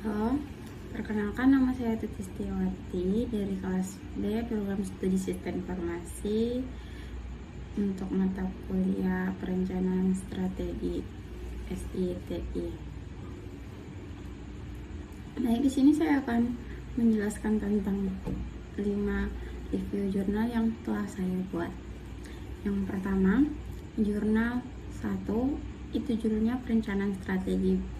Halo, perkenalkan nama saya Tuti Setiawati dari kelas B program studi sistem informasi untuk mata kuliah perencanaan strategi SITI. Nah, di sini saya akan menjelaskan tentang 5 review jurnal yang telah saya buat. Yang pertama, jurnal 1 itu judulnya perencanaan strategi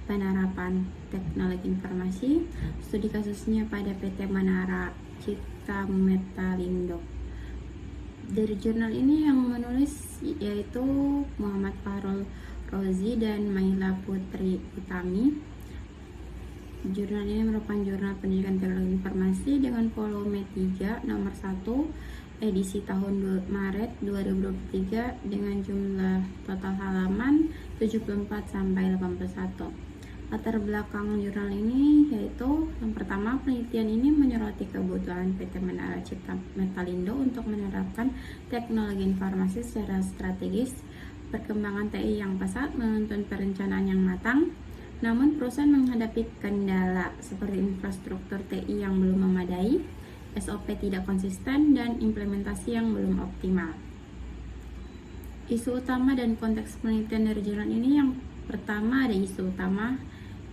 penerapan teknologi informasi, studi kasusnya pada PT Manara Cipta Metalindo. Dari jurnal ini yang menulis yaitu Muhammad Farul Rozi dan Maila Putri Utami. Jurnal ini merupakan jurnal pendidikan teknologi informasi dengan volume 3 nomor 1 edisi tahun Maret 2023 dengan jumlah total halaman 74 sampai 81. Latar belakang jurnal ini yaitu yang pertama, penelitian ini menyoroti kebutuhan PT Manara Cipta Metalindo untuk menerapkan teknologi informasi secara strategis. Perkembangan TI yang pesat menuntut perencanaan yang matang, namun perusahaan menghadapi kendala seperti infrastruktur TI yang belum memadai, SOP tidak konsisten, dan implementasi yang belum optimal. Isu utama dan konteks penelitian dari jurnal ini, yang pertama ada isu utama.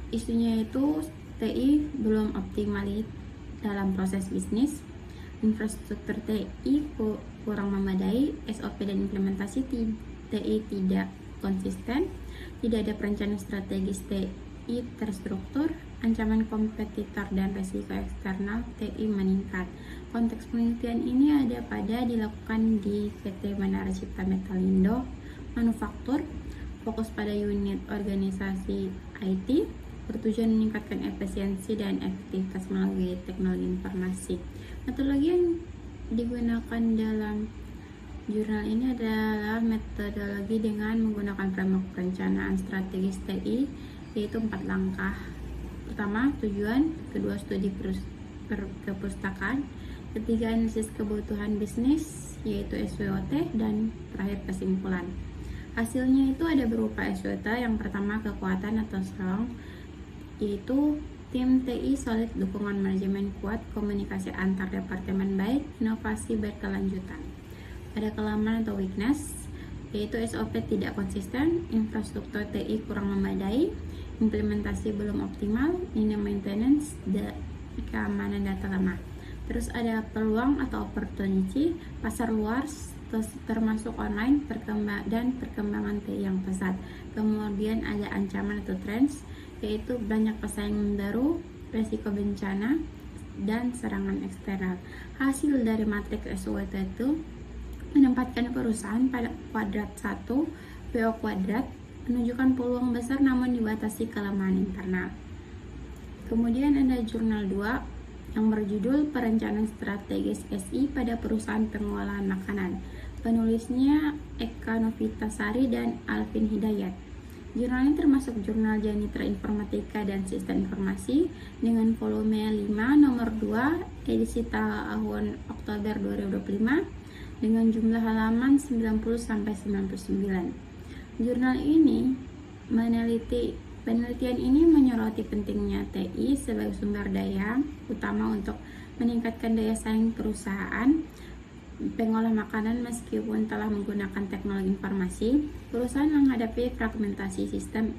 Isunya itu TI belum optimal dalam proses bisnis, infrastruktur TI kurang memadai, SOP dan implementasi TI tidak konsisten, tidak ada perencanaan strategis TI terstruktur, ancaman kompetitor dan resiko eksternal TI meningkat. Konteks penelitian ini ada pada dilakukan di PT Manara Cipta Metalindo Manufaktur, fokus pada unit organisasi IT, bertujuan meningkatkan efisiensi dan efektivitas melalui teknologi informasi. Metodologi yang digunakan dalam jurnal ini adalah metodologi dengan menggunakan framework perencanaan strategis TI, yaitu 4 langkah. Pertama, tujuan, kedua, studi perpustakaan, ketiga, analisis kebutuhan bisnis, yaitu SWOT, dan terakhir kesimpulan. Hasilnya itu ada berupa SWOT. Yang pertama, kekuatan atau strong, yaitu tim TI solid, dukungan manajemen kuat, komunikasi antar departemen baik, inovasi berkelanjutan. Ada kelemahan atau weakness, yaitu SOP tidak konsisten, infrastruktur TI kurang memadai, implementasi belum optimal, ini maintenance, keamanan data lemah. Terus ada peluang atau opportunity, pasar luas termasuk online, dan perkembangan TI yang pesat. Kemudian ada ancaman atau trends, yaitu banyak pesaing baru, resiko bencana, dan serangan eksternal. Hasil dari matriks SWOT itu menempatkan perusahaan pada kuadrat 1 PO kuadrat, menunjukkan peluang besar namun dibatasi kelemahan internal. Kemudian ada jurnal 2 yang berjudul Perencanaan Strategis SI pada Perusahaan Pengolahan Makanan. Penulisnya Eka Novitasari dan Alvin Hidayat. Jurnal ini termasuk jurnal Janitra Informatika dan Sistem Informasi dengan volume 5 nomor 2 edisi tahun Oktober 2025 dengan jumlah halaman 90 sampai 99. Jurnal ini penelitian ini menyoroti pentingnya TI sebagai sumber daya utama untuk meningkatkan daya saing perusahaan pengolah makanan. Meskipun telah menggunakan teknologi informasi, perusahaan menghadapi fragmentasi sistem,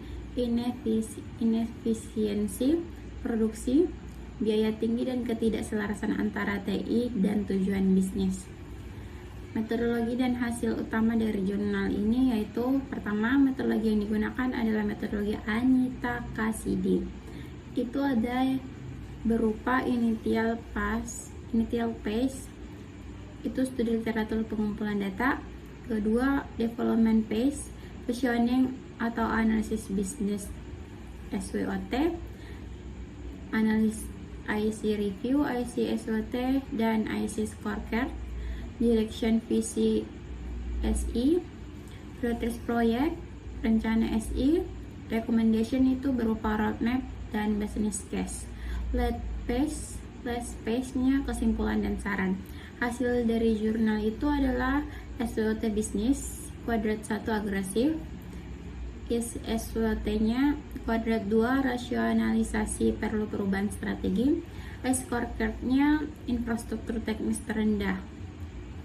inefisiensi produksi, biaya tinggi, dan ketidakselarasan antara TI dan tujuan bisnis. Metodologi dan hasil utama dari jurnal ini yaitu, pertama, metodologi yang digunakan adalah metodologi Anita Cassidy. Itu ada berupa initial phase, itu studi literatur pengumpulan data. Kedua, development phase, positioning atau analisis bisnis SWOT, analis IC review, IC SWOT, dan IC scorecard. Direction visi SI, prioritas proyek, rencana SI, recommendation itu berupa roadmap dan business case. Last page-nya kesimpulan dan saran. Hasil dari jurnal itu adalah SWOT bisnis, kuadrat 1 agresif, SWOT-nya, kuadrat 2 rasionalisasi perlu perubahan strategi, scorecard-nya infrastruktur teknis terendah.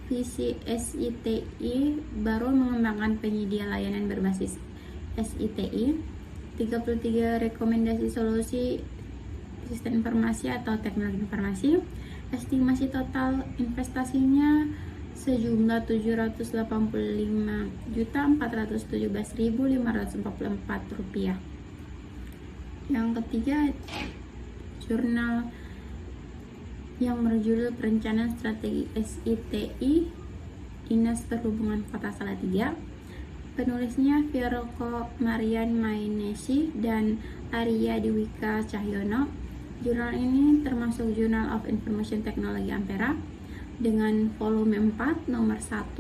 Visi SITI baru mengembangkan penyedia layanan berbasis SITI. 33 rekomendasi solusi sistem informasi atau teknologi informasi. Estimasi total investasinya sejumlah Rp755.417.544. Yang ketiga, jurnal yang berjudul Perencanaan Strategi SITI Dinas Perhubungan Kota Salatiga. Penulisnya Virko Marian Mainesi dan Arya Dwika Cahyono. Jurnal ini termasuk Journal of Information Technology Ampera dengan volume 4 nomor 1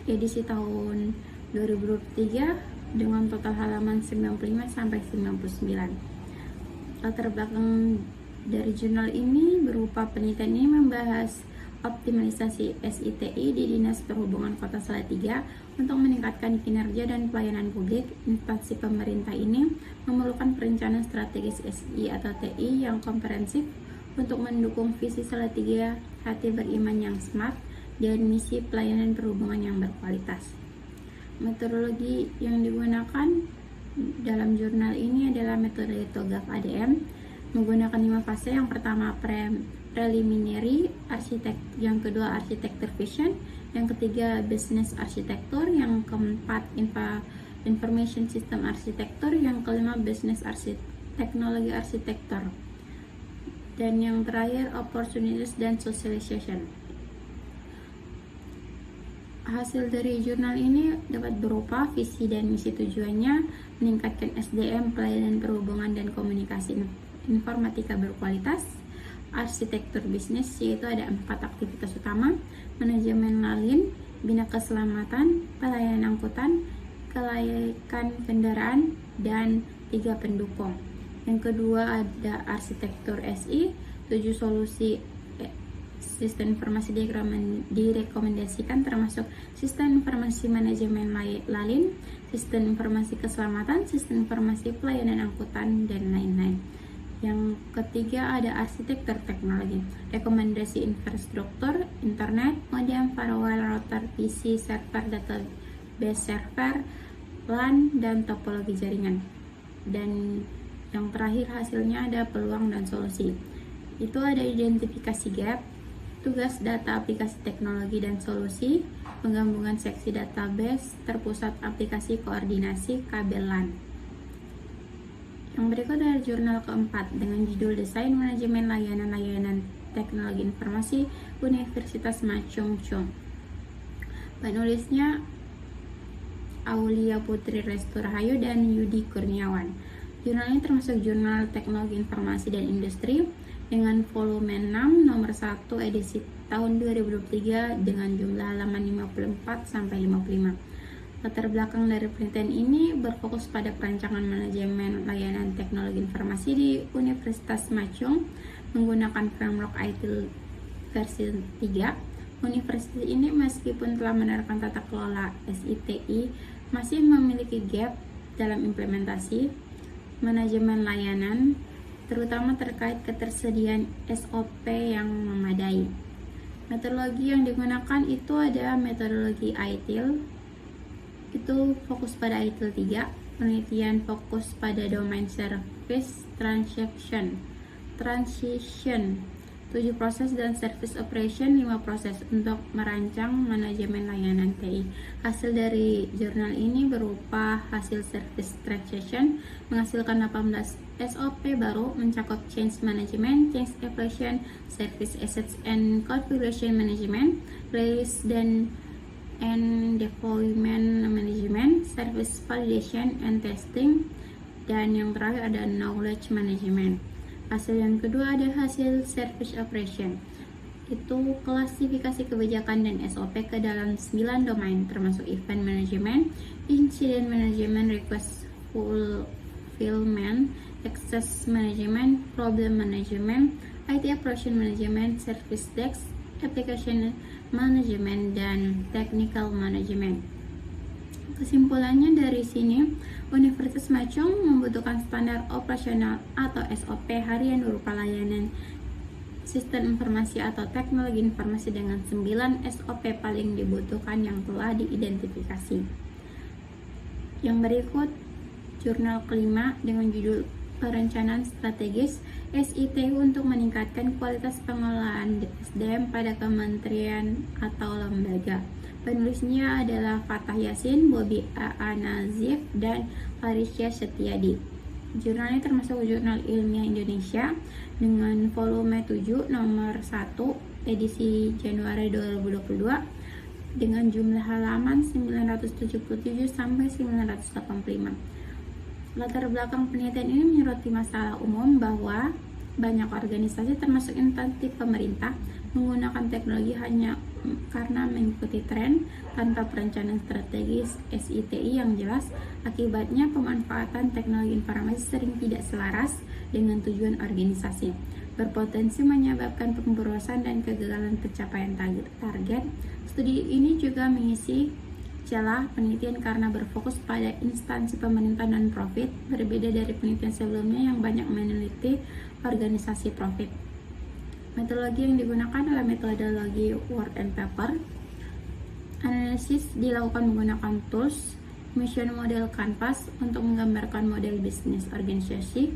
edisi tahun 2023 dengan total halaman 95 sampai 99. Latar belakang dari jurnal ini berupa penelitian ini membahas optimalisasi SITI di Dinas Perhubungan Kota Salatiga untuk meningkatkan kinerja dan pelayanan publik. Instansi pemerintah ini memerlukan perencanaan strategis SI atau TI yang komprehensif untuk mendukung visi Salatiga Hati Beriman yang smart dan misi pelayanan perhubungan yang berkualitas. Metodologi yang digunakan dalam jurnal ini adalah metode TOGAF ADM menggunakan 5 fase. Yang pertama preliminary arsitek, yang kedua arsitektur vision, yang ketiga business arsitektur, yang keempat information system arsitektur, yang kelima business teknologi arsitektur, dan yang terakhir opportunities dan socialization. Hasil dari jurnal ini dapat berupa visi dan misi. Tujuannya meningkatkan SDM pelayanan perhubungan dan komunikasi informatika berkualitas. Arsitektur bisnis, yaitu ada 4 aktivitas utama: manajemen lalin, bina keselamatan, pelayanan angkutan, kelayakan kendaraan, dan 3 pendukung. Yang kedua ada arsitektur SI, 7 solusi sistem informasi direkomendasikan termasuk sistem informasi manajemen lalin, sistem informasi keselamatan, sistem informasi pelayanan angkutan, dan lain-lain. Yang ketiga ada arsitektur teknologi, rekomendasi infrastruktur, internet, modem, firewall, router, PC, server, database server, LAN, dan topologi jaringan. Dan yang terakhir hasilnya ada peluang dan solusi. Itu ada identifikasi gap, tugas data aplikasi teknologi dan solusi, penggabungan seksi database, terpusat aplikasi koordinasi kabel LAN. Yang berikut adalah jurnal keempat dengan judul Desain Manajemen Layanan Teknologi Informasi Universitas Ma Chung Chung. Penulisnya Aulia Putri Restu Rahayu dan Yudi Kurniawan. Jurnal ini termasuk Jurnal Teknologi Informasi dan Industri dengan volume 6 nomor 1 edisi tahun 2023 dengan jumlah halaman 54 sampai 55. Latar belakang dari penelitian ini berfokus pada perancangan manajemen layanan teknologi informasi di Universitas Ma Chung menggunakan framework IT versi 3. Universitas ini meskipun telah menerapkan tata kelola SITI masih memiliki gap dalam implementasi manajemen layanan, terutama terkait ketersediaan SOP yang memadai. Metodologi yang digunakan itu ada metodologi ITIL, itu fokus pada ITIL 3, penelitian fokus pada domain service transition, 7 proses, dan service operation 5 proses untuk merancang manajemen layanan TI. Hasil dari jurnal ini berupa hasil service transition menghasilkan 18 SOP baru mencakup change management, change evaluation, service assets and configuration management, release and deployment management, service validation and testing, dan yang terakhir ada knowledge management. Hasil yang kedua ada hasil service operation, itu klasifikasi kebijakan dan SOP ke dalam 9 domain termasuk event management, incident management, request fulfillment, access management, problem management, IT operation management, service desk, application management, dan technical management. Kesimpulannya dari sini, Universitas Macung membutuhkan standar operasional atau SOP harian berupa layanan sistem informasi atau teknologi informasi dengan 9 SOP paling dibutuhkan yang telah diidentifikasi. Yang berikut jurnal kelima dengan judul Perencanaan Strategis SITU untuk meningkatkan kualitas pengelolaan SDM pada kementerian atau lembaga. Penulisnya adalah Fatah Yasin, Bobi A.A. Nazif, dan Farisya Setiadi. Jurnal ini termasuk jurnal ilmiah Indonesia dengan volume 7 nomor 1 edisi Januari 2022 dengan jumlah halaman 977 sampai 985. Latar belakang penelitian ini menyoroti masalah umum bahwa banyak organisasi termasuk instansi pemerintah menggunakan teknologi hanya karena mengikuti tren tanpa perencanaan strategis SITI yang jelas. Akibatnya pemanfaatan teknologi informasi sering tidak selaras dengan tujuan organisasi, berpotensi menyebabkan pemborosan dan kegagalan pencapaian target. Studi ini juga mengisi celah penelitian karena berfokus pada instansi pemerintah non-profit, berbeda dari penelitian sebelumnya yang banyak meneliti organisasi profit. Metodologi yang digunakan adalah metodologi word and paper. Analisis dilakukan menggunakan tools Mission Model Canvas untuk menggambarkan model bisnis organisasi,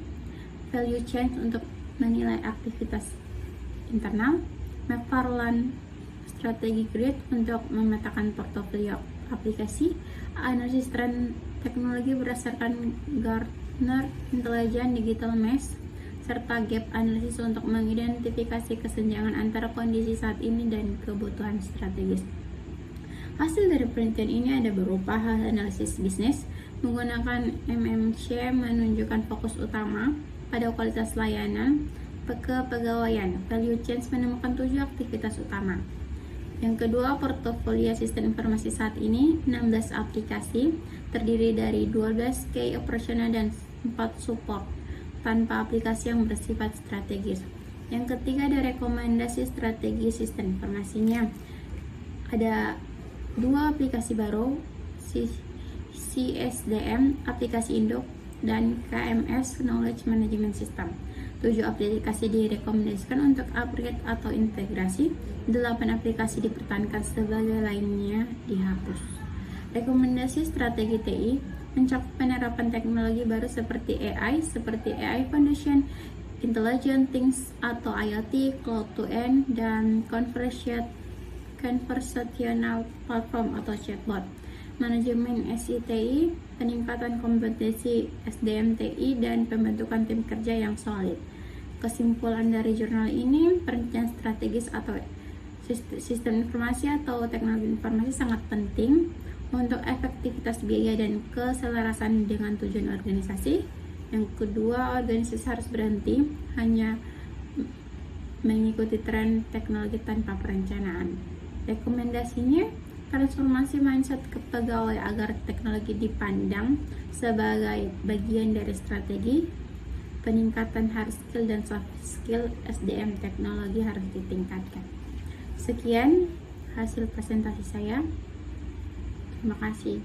Value Chain untuk menilai aktivitas internal, McFarland Strategy Grid untuk memetakan portofolio aplikasi, analisis tren teknologi berdasarkan Gartner Intelligent Digital Mesh, serta gap analisis untuk mengidentifikasi kesenjangan antara kondisi saat ini dan kebutuhan strategis. Hasil dari penelitian ini ada berupa hasil analisis bisnis menggunakan MMC menunjukkan fokus utama pada kualitas layanan kepegawaian. Value Chain menemukan 7 aktivitas utama. Yang kedua, portofolio sistem informasi saat ini 16 aplikasi terdiri dari 12 key operasional dan 4 support tanpa aplikasi yang bersifat strategis. Yang ketiga, ada rekomendasi strategi sistem informasinya. Ada 2 aplikasi baru, CSDM, aplikasi induk, dan KMS, Knowledge Management System. 7 aplikasi direkomendasikan untuk upgrade atau integrasi, 8 aplikasi dipertahankan sebagai lainnya dihapus. Rekomendasi strategi TI mencakup penerapan teknologi baru seperti AI Foundation, Intelligent Things atau IoT, Cloud to End, dan Conversational Platform atau Chatbot. Manajemen SITI, peningkatan kompetensi SDM TI, dan pembentukan tim kerja yang solid. Kesimpulan dari jurnal ini, perencanaan strategis atau sistem informasi atau teknologi informasi sangat penting untuk efektivitas biaya dan keselarasan dengan tujuan organisasi. Yang kedua, organisasi harus berhenti hanya mengikuti tren teknologi tanpa perencanaan. Rekomendasinya, transformasi mindset kepegawai agar teknologi dipandang sebagai bagian dari strategi. Peningkatan hard skill dan soft skill SDM teknologi harus ditingkatkan. Sekian hasil presentasi saya. Terima kasih.